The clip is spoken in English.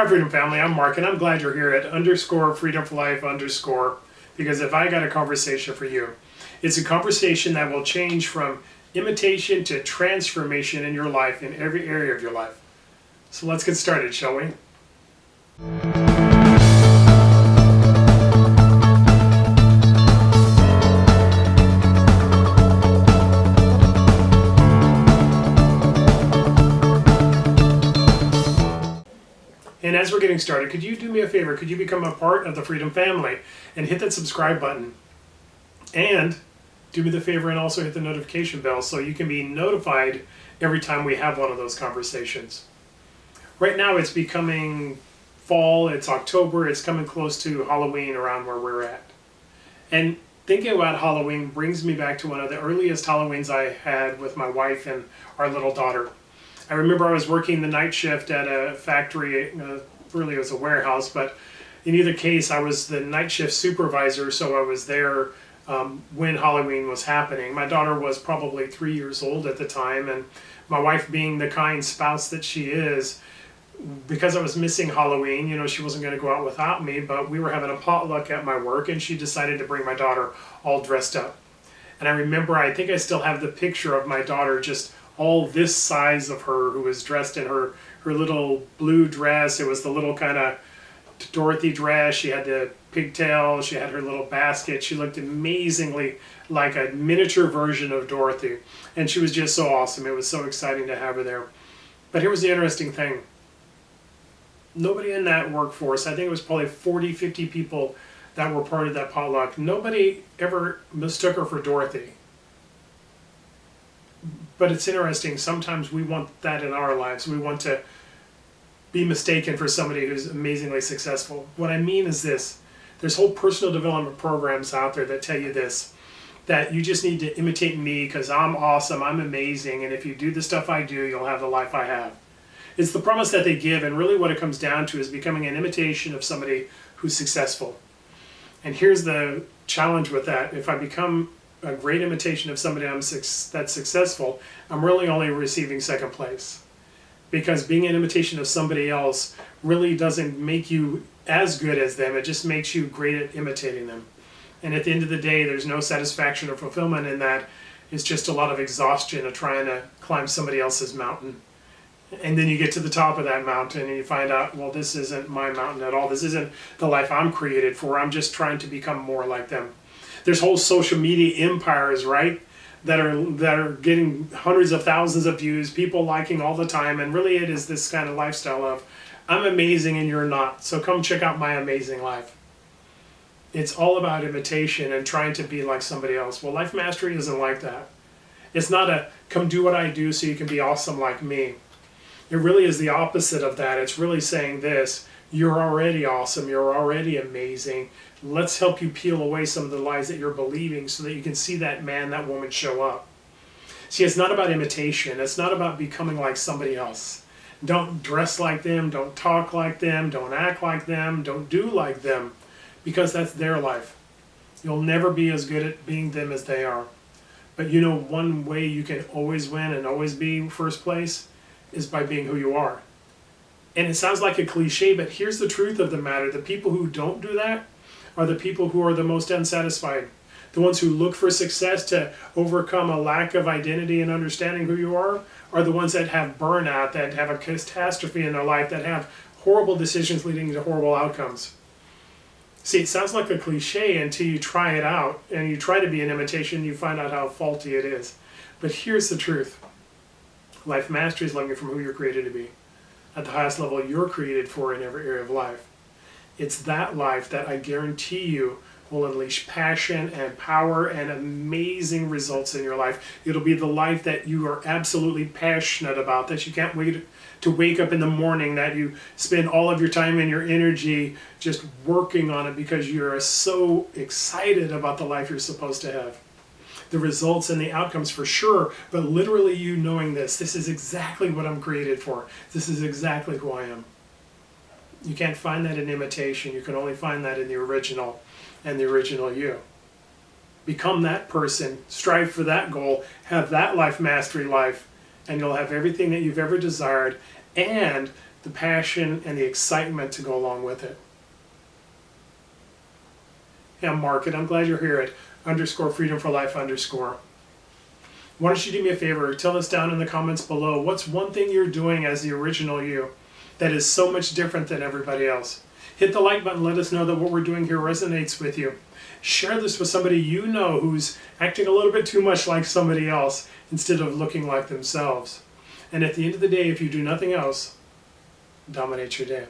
Hi, Freedom Family. I'm Mark, and I'm glad you're here at _Freedom for Life _ because if I got a conversation for you, it's a conversation that will change from imitation to transformation in your life, in every area of your life. So let's get started, shall we? And as we're getting started, could you do me a favor? Could you become a part of the Freedom Family and hit that subscribe button? And do me the favor and also hit the notification bell so you can be notified every time we have one of those conversations. Right now it's becoming fall, it's October, it's coming close to Halloween around where we're at. And thinking about Halloween brings me back to one of the earliest Halloweens I had with my wife and our little daughter. I remember I was working the night shift at a factory, really it was a warehouse, but in either case I was the night shift supervisor, so I was there when Halloween was happening. My daughter was probably 3 years old at the time, and my wife, being the kind spouse that she is, because I was missing Halloween, she wasn't going to go out without me, but we were having a potluck at my work, and she decided to bring my daughter all dressed up. And I remember, I think I still have the picture of my daughter just all this size of her, who was dressed in her little blue dress. It was the little kind of Dorothy dress. She had the pigtail, she had her little basket. She looked amazingly like a miniature version of Dorothy. And she was just so awesome. It was so exciting to have her there. But here was the interesting thing. Nobody in that workforce, I think it was probably 40, 50 people that were part of that potluck, nobody ever mistook her for Dorothy. But it's interesting, sometimes we want that in our lives. We want to be mistaken for somebody who's amazingly successful. What I mean is this: there's whole personal development programs out there that tell you this, that you just need to imitate me because I'm awesome, I'm amazing, and if you do the stuff I do, you'll have the life I have. It's the promise that they give, and really what it comes down to is becoming an imitation of somebody who's successful. And here's the challenge with that: if I become a great imitation of somebody that's successful, I'm really only receiving second place. Because being an imitation of somebody else really doesn't make you as good as them, it just makes you great at imitating them. And at the end of the day, there's no satisfaction or fulfillment in that. It's just a lot of exhaustion of trying to climb somebody else's mountain. And then you get to the top of that mountain and you find out, well, this isn't my mountain at all. This isn't the life I'm created for. I'm just trying to become more like them. There's whole social media empires, right, that are getting hundreds of thousands of views, people liking all the time, and really it is this kind of lifestyle of, I'm amazing and you're not, so come check out my amazing life. It's all about imitation and trying to be like somebody else. Well, life mastery isn't like that. It's not a come do what I do so you can be awesome like me. It really is the opposite of that. It's really saying this: you're already awesome, you're already amazing. Let's help you peel away some of the lies that you're believing so that you can see that man, that woman show up. See, it's not about imitation. It's not about becoming like somebody else. Don't dress like them, don't talk like them, don't act like them, don't do like them, because that's their life. You'll never be as good at being them as they are. But one way you can always win and always be first place is by being who you are. And it sounds like a cliche, but here's the truth of the matter. The people who don't do that are the people who are the most unsatisfied. The ones who look for success to overcome a lack of identity and understanding who you are the ones that have burnout, that have a catastrophe in their life, that have horrible decisions leading to horrible outcomes. See, it sounds like a cliche until you try it out and you try to be an imitation, you find out how faulty it is. But here's the truth. Life mastery is living from who you're created to be, at the highest level you're created for in every area of life. It's that life that I guarantee you will unleash passion and power and amazing results in your life. It'll be the life that you are absolutely passionate about, that you can't wait to wake up in the morning, that you spend all of your time and your energy just working on it because you're so excited about the life you're supposed to have. The results and the outcomes for sure, but literally you knowing this is exactly what I'm created for. This is exactly who I am. You can't find that in imitation. You can only find that in the original and the original you. Become that person, strive for that goal, have that life mastery life, and you'll have everything that you've ever desired, and the passion, and the excitement to go along with it. Yeah, Mark, and I'm glad you're here at _freedom4life_. Why don't you do me a favor? Tell us down in the comments below, what's one thing you're doing as the original you that is so much different than everybody else? Hit the like button, let us know that what we're doing here resonates with you. Share this with somebody you know who's acting a little bit too much like somebody else instead of looking like themselves. And at the end of the day, if you do nothing else, dominate your day.